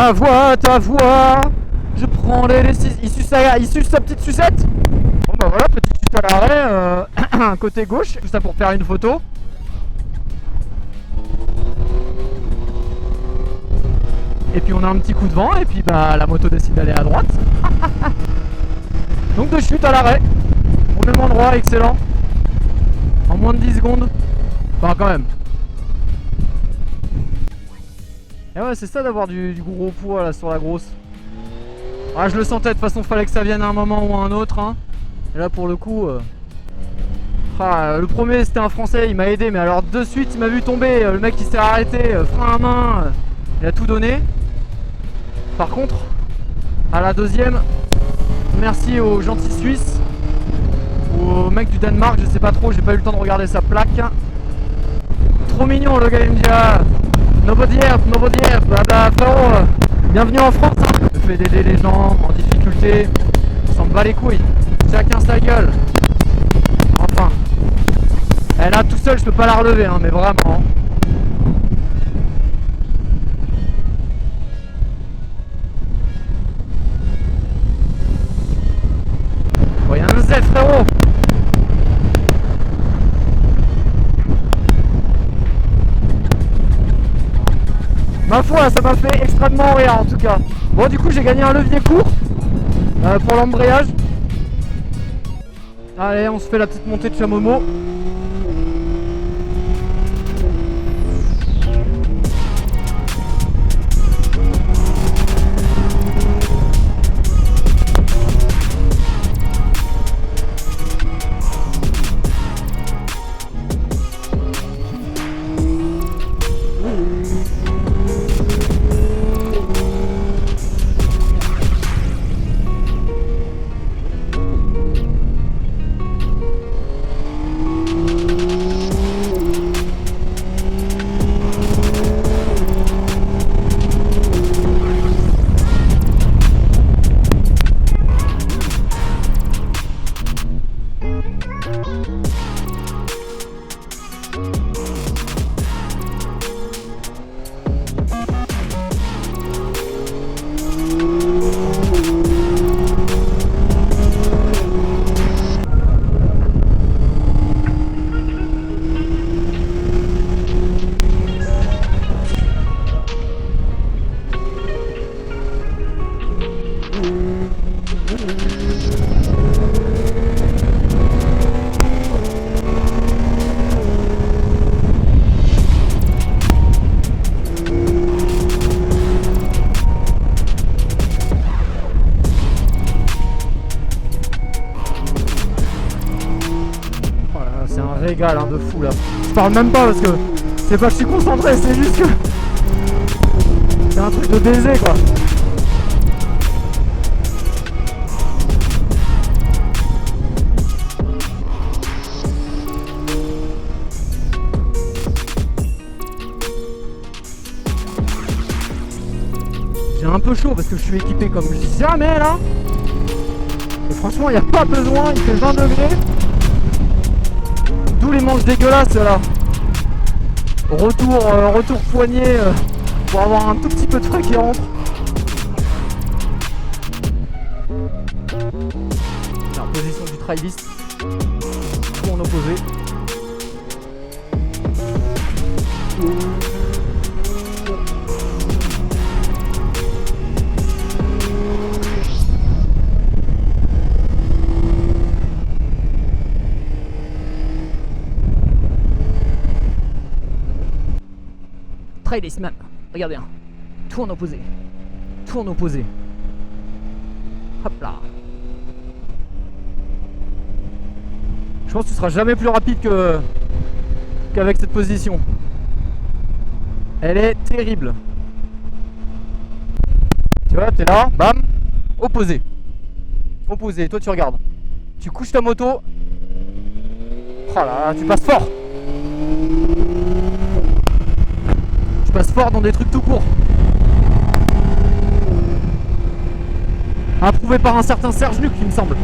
Ma voix, ta voix. Je prends les décisions. Il suce sa petite sucette. Bon bah voilà, petite suite à l'arrêt, côté gauche. Tout ça pour faire une photo. Et puis on a un petit coup de vent et puis bah la moto décide d'aller à droite. Donc de chute à l'arrêt. Au même endroit, excellent. En moins de 10 secondes. Enfin quand même. Et ouais, c'est ça d'avoir du gros poids là sur la grosse. Ah, je le sentais, de toute façon fallait que ça vienne à un moment ou à un autre hein. Et là pour le coup le premier c'était un français, il m'a aidé. Mais alors de suite il m'a vu tomber. Le mec il s'est arrêté, frein à main, il a tout donné. Par contre à la deuxième, merci aux gentils Suisses ou au mec du Danemark, je sais pas trop, j'ai pas eu le temps de regarder sa plaque. Trop mignon le gars, il me dit nobody help, bah frérot, bienvenue en France hein. Je fais d'aider les gens en difficulté, on s'en bat les couilles, chacun sa gueule. Enfin, elle a tout seul, je peux pas la relever hein, mais vraiment. Bon, y'a un Z frérot. Ma foi, ça m'a fait extrêmement rire en tout cas. Bon, du coup, j'ai gagné un levier court pour l'embrayage. Allez, on se fait la petite montée de Chamomo. Régal hein, de fou là. Je parle même pas parce que c'est pas que je suis concentré, c'est juste que c'est un truc de baiser quoi. J'ai un peu chaud parce que je suis équipé comme je dis jamais là. Et franchement il n'y a pas besoin, il fait 20 degrés. D'où les manches dégueulasses là. Retour poignet pour avoir un tout petit peu de frais qui rentre. La position du trailiste. Tout en opposé. Trailist même, regardez hein. Tout en opposé. Tout en opposé. Hop là. Je pense que tu seras jamais plus rapide qu'avec cette position. Elle est terrible. Tu vois, t'es là, bam, opposé. Opposé, toi tu regardes. Tu couches ta moto. Oh là, tu passes fort. Tu passes fort dans des trucs tout courts. Approuvé par un certain Serge Luc, il me semble.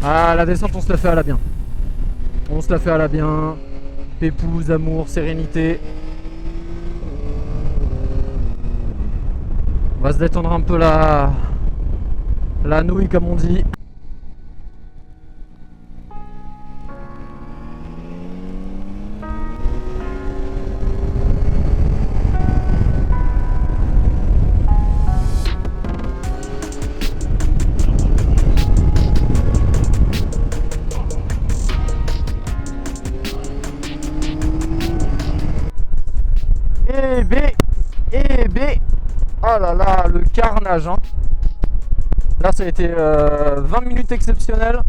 Ah, la descente, on se la fait à la bien. On se la fait à la bien. Pépouze, amour, sérénité. On va se détendre un peu la nouille, comme on dit. Oh là là, le carnage hein. Là ça a été 20 minutes exceptionnelles.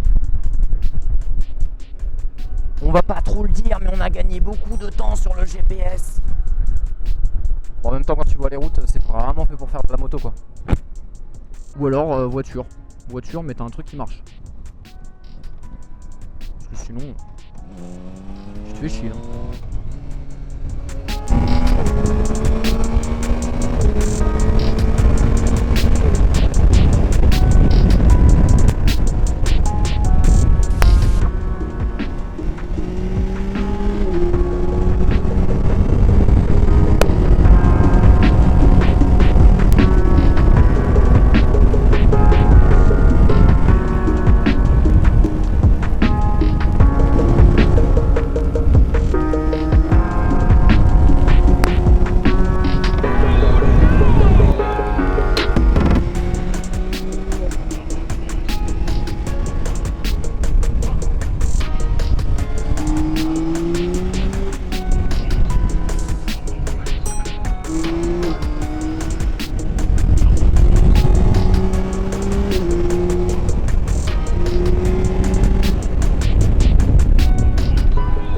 On va pas trop le dire, mais on a gagné beaucoup de temps sur le GPS. Bon, en même temps, quand tu vois les routes, c'est vraiment fait pour faire de la moto quoi. Ou alors voiture. Voiture, mais t'as un truc qui marche. Parce que sinon, je te fais chier.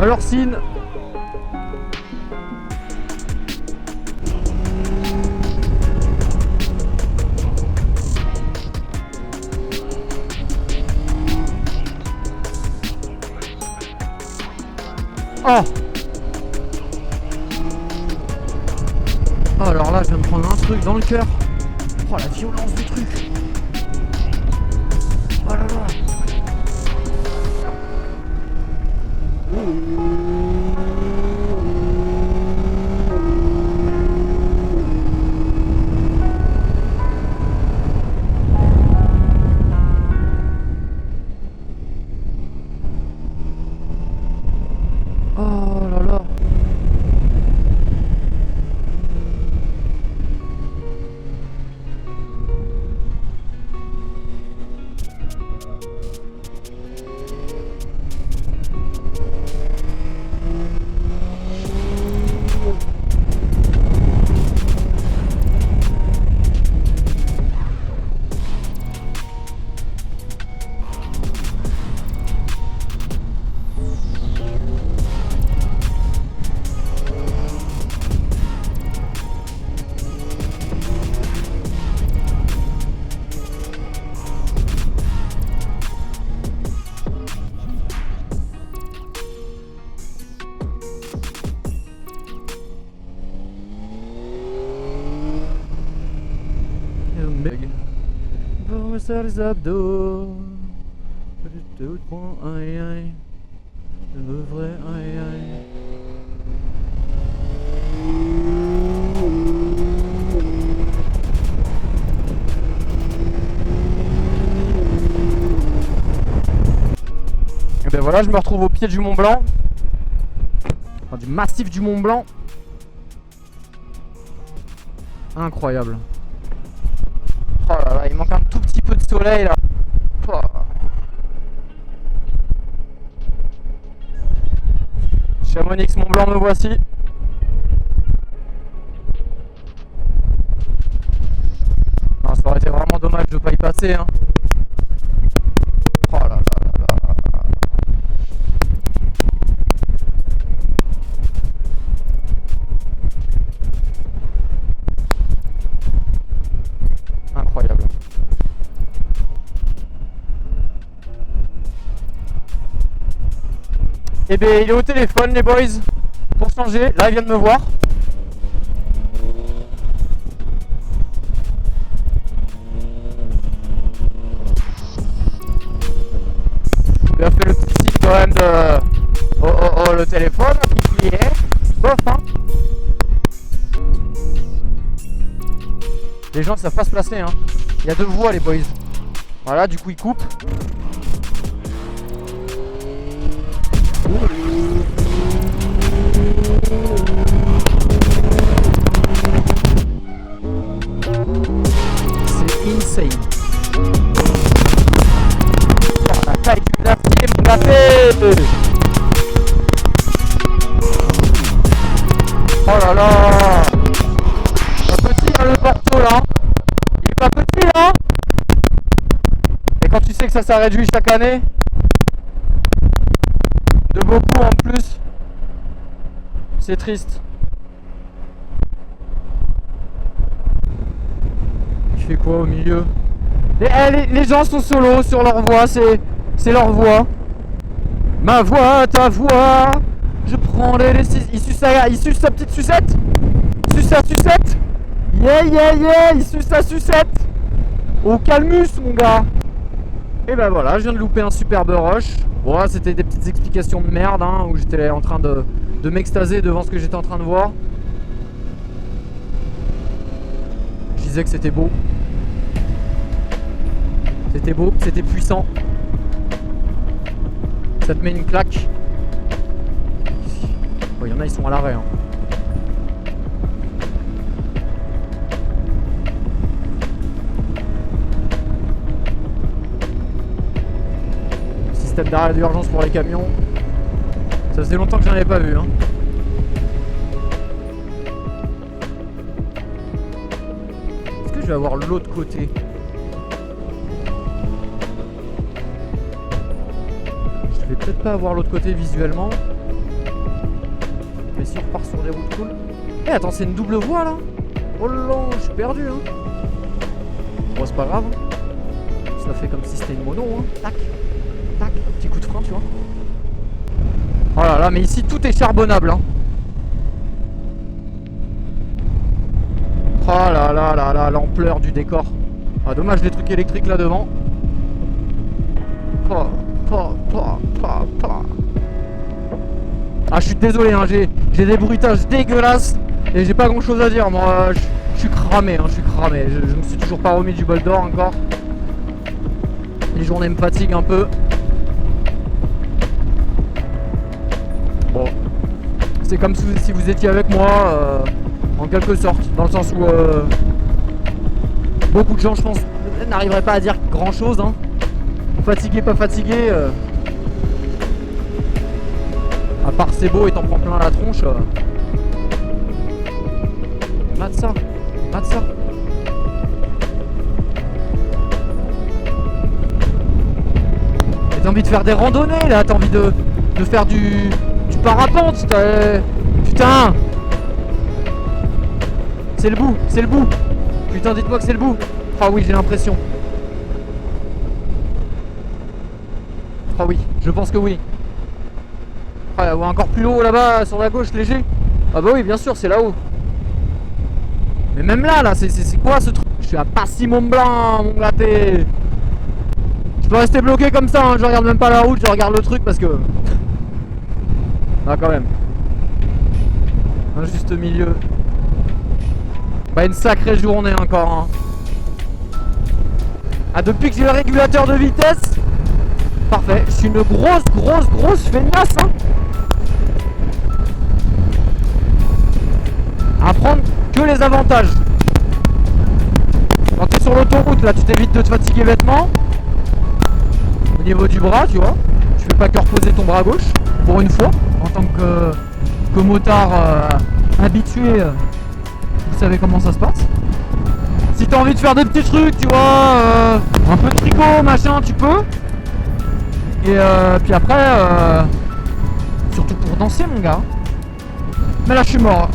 Alors Sine. Oh. Oh alors là je viens de prendre un truc dans le cœur. Oh la violence du truc. Oh là là. Oh là là. Pour me serrer les abdos. Tout point, aïe aïe. Le vrai aïe aïe. Et ben voilà, je me retrouve au pied du Mont Blanc. Enfin, du massif du Mont Blanc. Incroyable. Oh là là, il manque un tout petit peu de soleil là. Oh. Chamonix, Mont Blanc, me voici. Non, ça aurait été vraiment dommage de pas y passer hein. Oh là là là là. Incroyable. Eh bien, il est au téléphone, les boys. Pour changer, là, il vient de me voir. problème de... Oh, le téléphone qui est... Bof, hein. Les gens savent pas se placer, hein. Il y a deux voies, les boys. Voilà, du coup, ils coupent. C'est insane. Oh, la taille du glacier, mon café. Oh là là. Pas petit, hein, le bateau, là. Il est pas petit, là. Et quand tu sais que ça réduit chaque année, de beaucoup en plus, c'est triste. Tu fais quoi au milieu? Les gens sont solos sur leur voix, c'est leur voix. Ma voix, ta voix. Je prends les il suce sa petite sucette. Il suce sa sucette. Yeah, il suce sa sucette. Au calmus, mon gars. Et ben voilà, je viens de louper un superbe rush. Bon, là, c'était des petites explications de merde, hein, où j'étais en train de m'extasier devant ce que j'étais en train de voir. Je disais que c'était beau. C'était beau, c'était puissant. Ça te met une claque. Il y en a, ils sont à l'arrêt. Hein. Système d'arrêt d'urgence pour les camions. Ça faisait longtemps que j'en avais pas vu. Hein. Est-ce que je vais avoir l'autre côté? Je vais peut-être pas avoir l'autre côté visuellement. Mais si on repart sur des routes cool. Eh attends, c'est une double voie là. Oh là là, je suis perdu hein. Bon c'est pas grave. Ça fait comme si c'était une mono hein. Tac, tac, petit coup de frein tu vois. Oh là là, mais ici tout est charbonnable hein. Oh là là là là, l'ampleur du décor. Ah dommage les trucs électriques là devant. Ah je suis désolé hein, j'ai des bruitages dégueulasses et j'ai pas grand chose à dire moi, je suis cramé hein, je suis cramé, je me suis toujours pas remis du bol d'or encore. Les journées me fatiguent un peu. Bon, c'est comme si vous étiez avec moi en quelque sorte, dans le sens où beaucoup de gens je pense n'arriveraient pas à dire grand chose hein. Fatigué, pas fatigué à part c'est beau et t'en prends plein la tronche. Mate ça. Et t'as envie de faire des randonnées là, t'as envie de faire du parapente. Putain. C'est le bout. Putain, dites-moi que c'est le bout. Ah oui, j'ai l'impression. Ah oui, je pense que oui. Ah, encore plus haut là-bas sur la gauche, léger. Ah bah oui, bien sûr, c'est là-haut. Mais même là, c'est quoi ce truc? Je suis à Passy-Mont-Blanc, mon gâté. Je peux rester bloqué comme ça, hein. Je regarde même pas la route, je regarde le truc parce que... Ah quand même. Un juste milieu. Bah une sacrée journée encore hein. Ah depuis que j'ai le régulateur de vitesse. Parfait, je suis une grosse feignasse hein. À prendre que les avantages. Quand tu es sur l'autoroute là, tu t'évites de te fatiguer bêtement. Au niveau du bras, tu vois. Tu fais pas que reposer ton bras gauche. Pour une fois, en tant que motard habitué, vous savez comment ça se passe. Si t'as envie de faire des petits trucs, tu vois, un peu de tricot, machin, tu peux. Et puis après, surtout pour danser mon gars. Mais là je suis mort,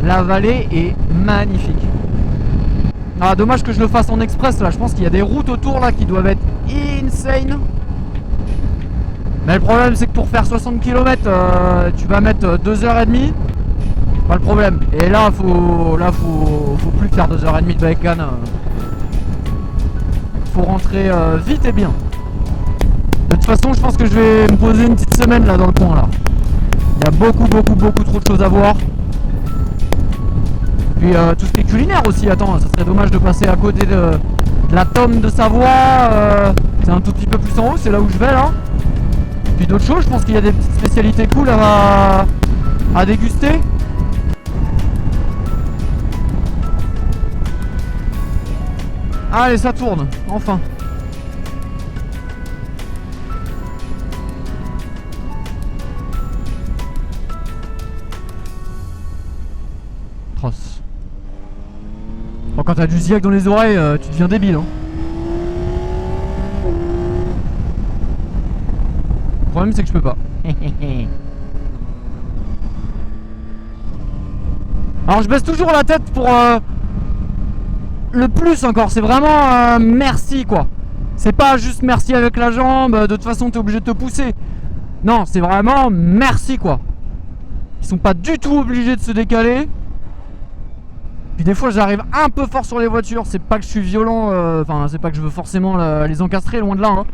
La vallée est magnifique. Ah dommage que je le fasse en express là, je pense qu'il y a des routes autour là qui doivent être insane. Mais le problème c'est que pour faire 60 km tu vas mettre 2h30. Pas le problème. Et là faut plus faire 2h30 de Baïkane. faut rentrer vite et bien. De toute façon, je pense que je vais me poser une petite semaine là dans le coin là. Il y a beaucoup trop de choses à voir. Puis tout ce qui est culinaire aussi, attends, ça serait dommage de passer à côté de la tome de Savoie. C'est un tout petit peu plus en haut, c'est là où je vais là. Puis d'autres choses, je pense qu'il y a des petites spécialités cool à déguster. Allez, ça tourne, enfin. Trosse. Bon, quand t'as du ziac dans les oreilles, tu deviens débile, hein. Le problème, c'est que je peux pas. Alors, je baisse toujours la tête pour le plus encore. C'est vraiment merci, quoi. C'est pas juste merci avec la jambe, de toute façon, t'es obligé de te pousser. Non, c'est vraiment merci, quoi. Ils sont pas du tout obligés de se décaler. Puis des fois j'arrive un peu fort sur les voitures. C'est pas que je suis violent, enfin c'est pas que je veux forcément les encastrer, loin de là, hein.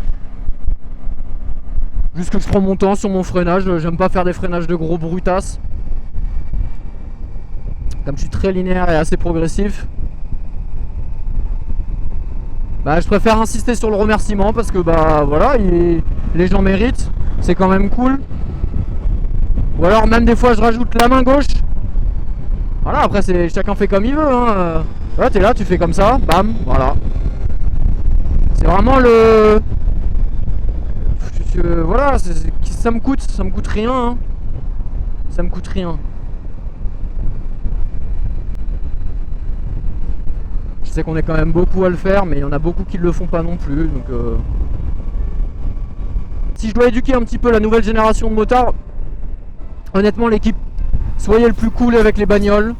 Juste que je prends mon temps sur mon freinage. J'aime pas faire des freinages de gros brutasses. Comme je suis très linéaire et assez progressif, bah je préfère insister sur le remerciement. Parce que bah voilà, les gens méritent. C'est quand même cool. Ou alors même des fois je rajoute la main gauche. Voilà, après chacun fait comme il veut, hein. Voilà, t'es là, tu fais comme ça, bam, voilà. C'est vraiment le... Voilà, ça me coûte rien, hein. Ça me coûte rien. Je sais qu'on est quand même beaucoup à le faire, mais il y en a beaucoup qui le font pas non plus, donc... Si je dois éduquer un petit peu la nouvelle génération de motards, honnêtement l'équipe, soyez le plus cool avec les bagnoles.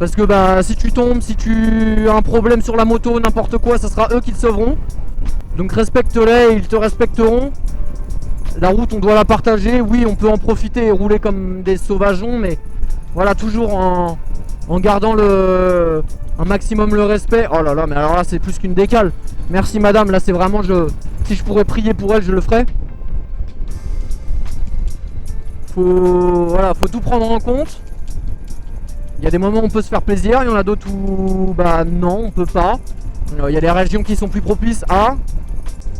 Parce que bah si tu tombes, si tu as un problème sur la moto, n'importe quoi, ça sera eux qui te sauveront. Donc respecte-les, ils te respecteront. La route on doit la partager, oui on peut en profiter et rouler comme des sauvageons, mais voilà, toujours en gardant un maximum le respect. Oh là là, mais alors là c'est plus qu'une décale. Merci madame, là c'est vraiment, si je pourrais prier pour elle, je le ferais. Voilà, faut tout prendre en compte. Il y a des moments où on peut se faire plaisir, il y en a d'autres où bah non, on peut pas. Il y a des régions qui sont plus propices à...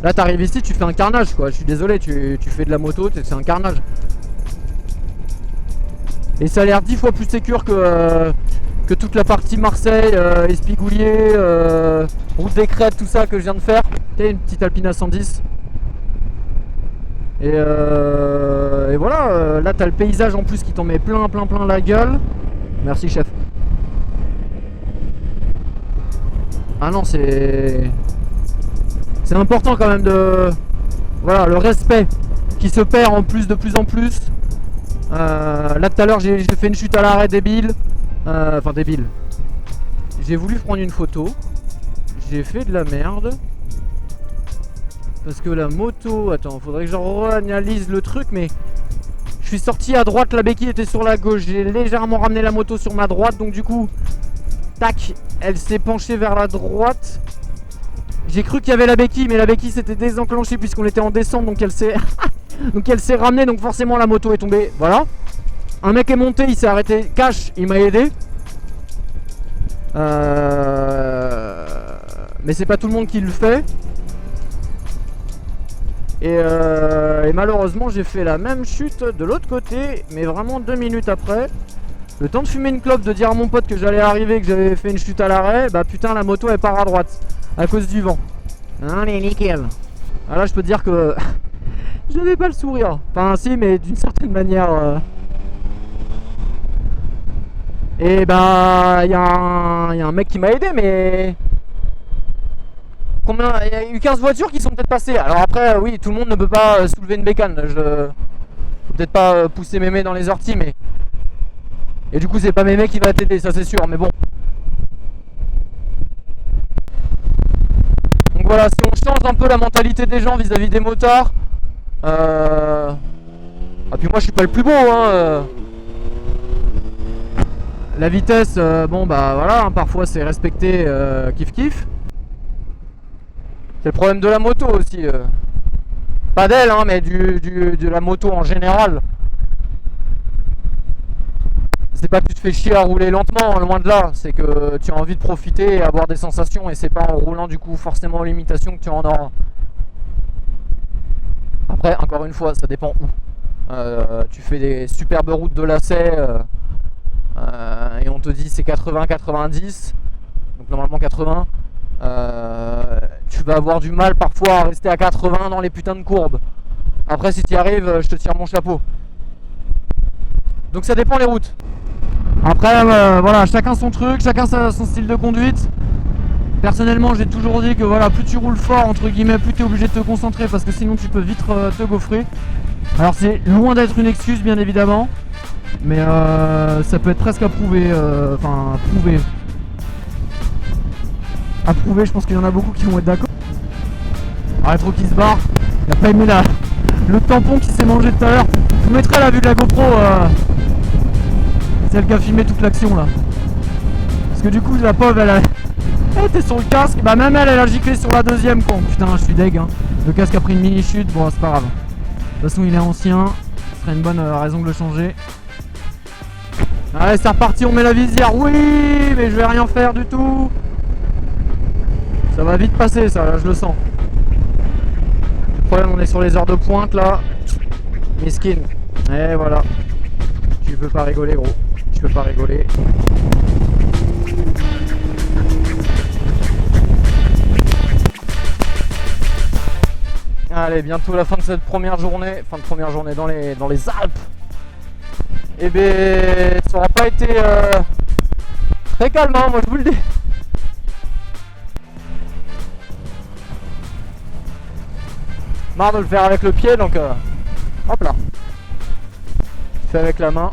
Là t'arrives ici, tu fais un carnage quoi, je suis désolé, tu fais de la moto, c'est un carnage. Et ça a l'air 10 fois plus sécure que toute la partie Marseille, Espigoulier, route des Crêtes, tout ça que je viens de faire. Une petite Alpina 110. Et voilà, là t'as le paysage en plus qui t'en met plein la gueule. Merci chef. Ah non, c'est important quand même de... Voilà, le respect qui se perd en plus de plus en plus. Là tout à l'heure j'ai fait une chute à l'arrêt débile. Enfin débile. J'ai voulu prendre une photo. J'ai fait de la merde. Parce que la moto... Attends, faudrait que je réanalyse le truc, mais... Je suis sorti à droite, la béquille était sur la gauche. J'ai légèrement ramené la moto sur ma droite, donc du coup... Tac, elle s'est penchée vers la droite. J'ai cru qu'il y avait la béquille, mais la béquille s'était désenclenchée puisqu'on était en descente, donc elle s'est... donc elle s'est ramenée, donc forcément la moto est tombée. Voilà. Un mec est monté, il s'est arrêté cash, il m'a aidé. Mais c'est pas tout le monde qui le fait. Et malheureusement j'ai fait la même chute de l'autre côté, mais vraiment 2 minutes après. Le temps de fumer une clope, de dire à mon pote que j'allais arriver, que j'avais fait une chute à l'arrêt. Bah putain, la moto elle part à droite à cause du vent. Allez, nickel. Ah là je peux te dire que j'avais pas le sourire. Enfin si, mais d'une certaine manière. Et bah il y a un mec qui m'a aidé, mais... Combien... Il y a eu 15 voitures qui sont peut-être passées. Alors après, oui, tout le monde ne peut pas soulever une bécane. Faut peut-être pas pousser mémé dans les orties, mais... Et du coup, c'est pas mémé qui va t'aider, ça c'est sûr, mais bon. Donc voilà, si on change un peu la mentalité des gens vis-à-vis des motards... Ah puis moi, je suis pas le plus beau, hein. La vitesse, bon bah voilà, hein, parfois c'est respecté kiff kiff. C'est le problème de la moto aussi. Pas d'elle, hein, mais de la moto en général. C'est pas que tu te fais chier à rouler lentement, loin de là. C'est que tu as envie de profiter et avoir des sensations. Et c'est pas en roulant du coup forcément aux limitations que tu en auras. Après, encore une fois, ça dépend où. Tu fais des superbes routes de lacets et on te dit c'est 80-90. Donc normalement 80. Tu vas avoir du mal parfois à rester à 80 dans les putains de courbes. Après si tu y arrives, je te tire mon chapeau. Donc ça dépend les routes. Après voilà, chacun son truc, chacun son style de conduite. Personnellement j'ai toujours dit que voilà, plus tu roules fort entre guillemets, plus tu es obligé de te concentrer parce que sinon tu peux vite te gaufrer. Alors c'est loin d'être une excuse bien évidemment, mais ça peut être presque approuvé, enfin prouvé. Approuvé, je pense qu'il y en a beaucoup qui vont être d'accord. Rétro qui se barre, il a pas aimé le tampon qui s'est mangé tout à l'heure. Je vous mettrai la vue de la GoPro, celle qui a filmé toute l'action là. Parce que du coup la pauvre elle était sur le casque, bah même elle a giclé sur la deuxième con. Putain je suis deg hein. Le casque a pris une mini chute, bon c'est pas grave. De toute façon il est ancien, ce serait une bonne raison de le changer. Allez c'est reparti, on met la visière, oui mais je vais rien faire du tout. Ça va vite passer ça, là je le sens. Le problème on est sur les heures de pointe là. Miskin. Et voilà. Tu peux pas rigoler gros. Tu peux pas rigoler. Allez, bientôt la fin de cette première journée. Fin de première journée dans les Alpes. Et ben ça aura pas été très calme hein, moi je vous le dis. Marre de le faire avec le pied donc hop là. Je fais avec la main.